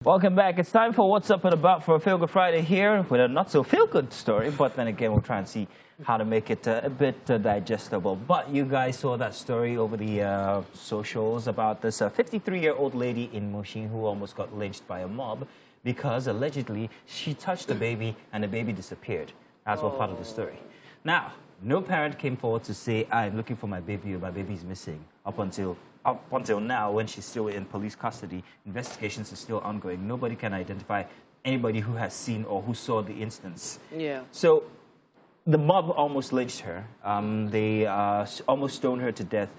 Welcome back. It's time for What's Up and About for a Feel Good Friday here with a not so feel good story, but then again we'll try and see how to make it a bit digestible. But you guys saw that story over the socials about this 53-year-old lady in Mushin who almost got lynched by a mob because allegedly she touched the baby and the baby disappeared. That's all part of the story. Now, no parent came forward to say, I'm looking for my baby or my baby's missing up until now, when she's still in police custody. Investigations are still ongoing. Nobody can identify anybody who has seen or who saw the instance. Yeah. So the mob almost lynched her. They almost stoned her to death,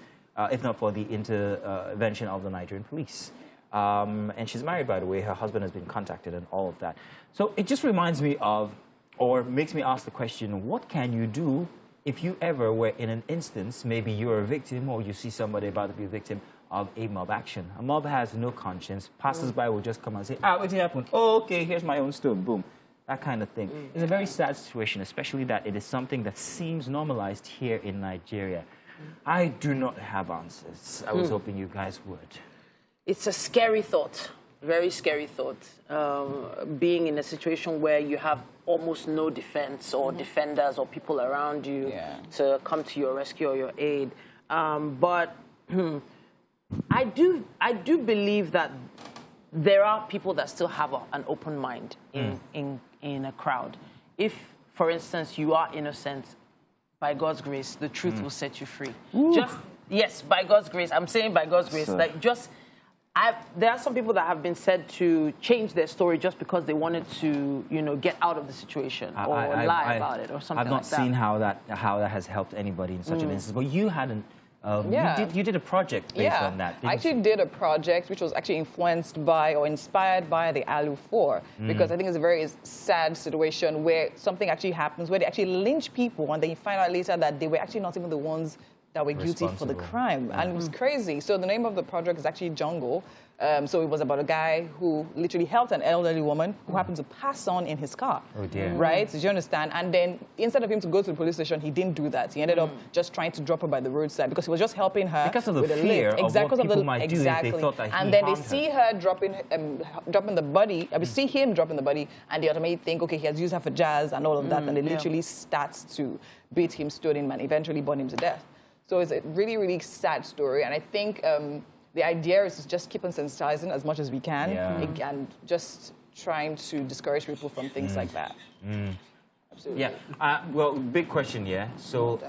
if not for the intervention of the Nigerian police. And she's married, by the way. Her husband has been contacted and all of that. So it just reminds me of, or makes me ask the question, what can you do if you ever were in an instance, maybe you're a victim or you see somebody about to be a victim of a mob action? A mob has no conscience. Passers-by will just come and say, what happened? Oh, okay, here's my own stone, boom. That kind of thing. It's a very sad situation, especially that it is something that seems normalized here in Nigeria. I do not have answers. I was hoping you guys would. It's a scary thought, very scary thought. Being in a situation where you have almost no defense or defenders or people around you to come to your rescue or your aid. But I do believe that there are people that still have an open mind in a crowd. If, for instance, you are innocent, by God's grace, the truth will set you free. Yes, by God's grace. I'm saying by God's grace. There are some people that have been said to change their story just because they wanted to, get out of the situation or lie about it or something like that. I've not seen how that has helped anybody in such an instance. But you hadn't. You did a project based on that. I actually did a project which was actually influenced by or inspired by the Alu 4 because I think it's a very sad situation where something actually happens where they actually lynch people and then you find out later that they were actually not even the ones that were guilty for the crime. And it was crazy. So the name of the project is actually Jungle. So it was about a guy who literally helped an elderly woman who happened to pass on in his car. Oh dear. Right? So do you understand? And then instead of him to go to the police station, he didn't do that. He ended up just trying to drop her by the roadside because he was just helping her. Because of the with fear a lift. of what people might do if they thought that he And then they harmed see her dropping the body. We see him dropping the body and they automatically think, okay, he has used her for jazz and all of that. And they literally start to beat him, stone him, and eventually burn him to death. So it's a really, really sad story. And I think the idea is to just keep on sensitizing as much as we can and just trying to discourage people from things like that. Absolutely. Yeah. Well, big question, yeah. So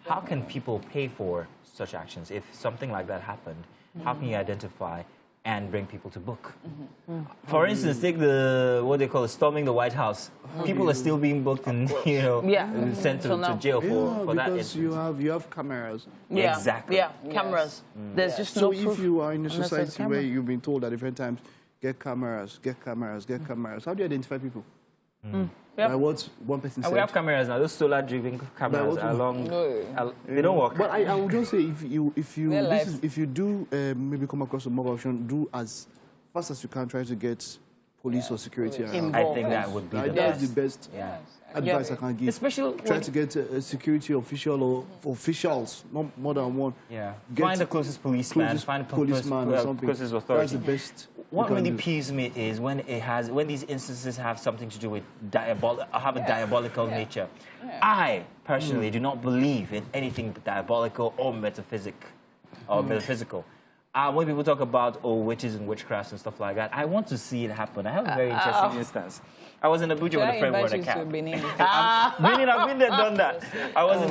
how can people pay for such actions? If something like that happened, how can you identify and bring people to book? For instance, take what they call storming the White House. People are still being booked and sent to jail for that. Because you have cameras. Yeah. Exactly. Yeah, cameras. There's just So no proof. if you are in a society where you've been told at different times, get cameras, get cameras, get cameras, how do you identify people? By what one person said. We have cameras now. Those solar-driven cameras they don't work. But I would just say if you do maybe come across a mob action, do as fast as you can try to get police or security around. I think that would be the That's best. the best advice I can give. Especially try to get a security official or officials, not more than one. Yeah. Find the closest policeman, find the policeman or something. Closest authority. That's the best. What really peeves me is when these instances have something to do with a diabolical nature. I personally do not believe in anything diabolical or metaphysical. When people talk about witches and witchcrafts and stuff like that, I want to see it happen. I have a very interesting instance. I was in Abuja with a friend in a cab. I've been there, done that. I was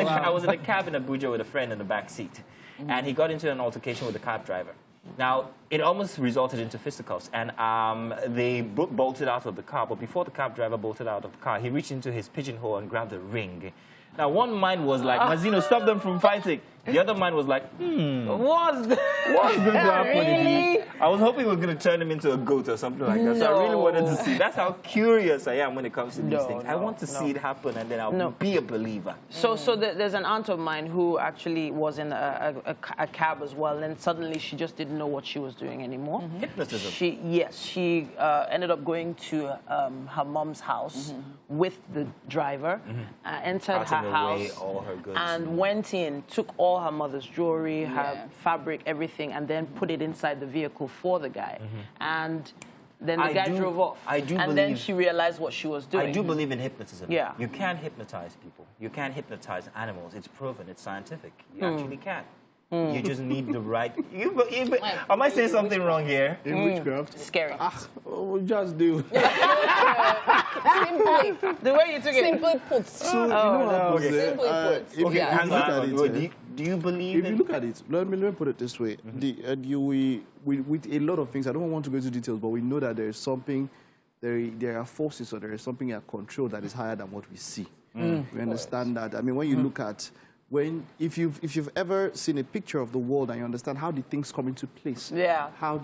in a cab in Abuja with a friend in the back seat, and he got into an altercation with the cab driver. Now, it almost resulted into fisticuffs, and they bolted out of the car. But before the cab driver bolted out of the car, he reached into his pigeonhole and grabbed a ring. Now, one mind was like, Mazino, stop them from fighting. The other mind was like, what's going to happen? Really? I was hoping we were going to turn him into a goat or something like that. So I really wanted to see. That's how curious I am when it comes to these things. I want to see it happen, and then I'll be a believer. So there's an aunt of mine who actually was in a cab as well, and suddenly she just didn't know what she was doing anymore. Hypnotism. She ended up going to her mom's house with the driver, entered her house, all her goods. and went in, took all her mother's jewelry, her fabric, everything, and then put it inside the vehicle for the guy. And Then the guy drove off. And then she realized what she was doing. I do believe in hypnotism. Yeah. You can hypnotize people. You can hypnotize animals. It's proven. It's scientific. You actually can. You just need the right... am I saying something wrong here? In witchcraft? Scary. We just do. Simply. The way you took it. Simply put. So, you know what happens there? Simply put. If you hang look on. at it, Do you believe if you look at it, let me put it this way. With a lot of things, I don't want to go into details, but we know that there is something, there are forces or there is something at control that is higher than what we see. We understand that. I mean, when you look at, if you've ever seen a picture of the world and you understand how the things come into place, how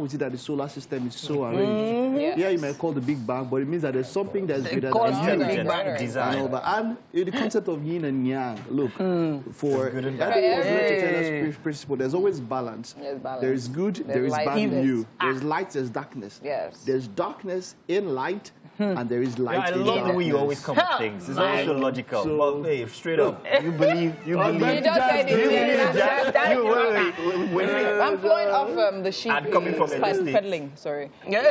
is it that the solar system is so arranged? Yeah, you might call the Big Bang, but it means that there's something that's greater than you. design. And the concept of yin and yang, look, for every principle, there's always balance. There is good, there is bad in you. There's light, there's darkness. There's darkness in light, and there is light in darkness. I love the way you always come with things. It's always so logical. But hey, straight up, you believe. You just said it. I'm flowing off the sheep. And coming from a distance. Peddling, sorry. No,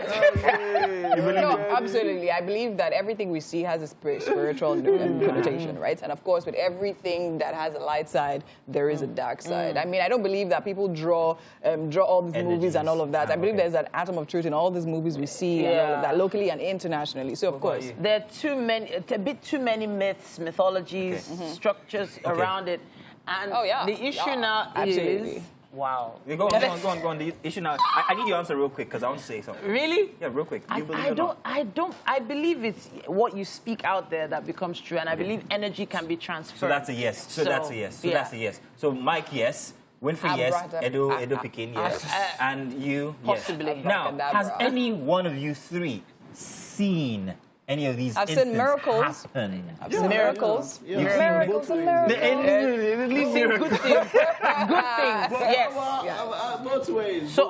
absolutely. I believe that everything we see has a spiritual connotation, right? And of course, with everything that has a light side, there is a dark side. I mean, I don't believe that people draw all these movies and all of that. I believe there's an atom of truth in all these movies we see and all of that, locally and internationally. So, of course. There are a bit too many myths, mythologies, structures around it. And the issue now is... Wow. Go on. The issue now... I need your answer real quick, because I want to say something. Really? Yeah, real quick. I believe it's what you speak out there that becomes true, and I believe energy can be transferred. So that's a yes. That's a yes. So Mike, yes. Winfrey, yes. Edo Pikin, yes. And you, possibly. Yes. Now, has any one of you three seen any of these instances seen miracles happen? I've seen miracles. Miracles and miracles. Good things. Good things. Yes. Both ways. So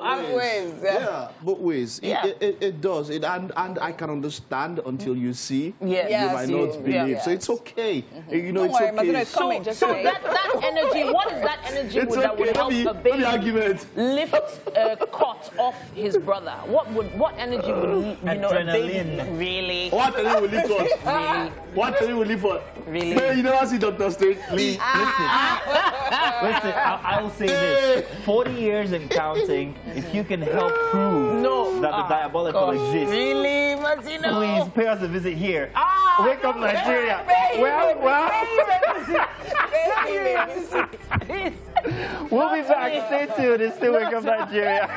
both ways. It does. And I can understand until you see. Yes. You might not believe. So it's okay. You know, it's okay. So that energy, what is that energy that would help the baby lift Cot off his brother? What energy would a baby really? What energy will lift us? Really? What energy will lift us? Really? Man, you never see Dr. Strange. Listen, I will say this. 40 years and counting, if you can help prove that the diabolical exists, really, Martino? please pay us a visit here. Wake up Nigeria. We'll be back. Stay tuned. It's still Wake Up Nigeria.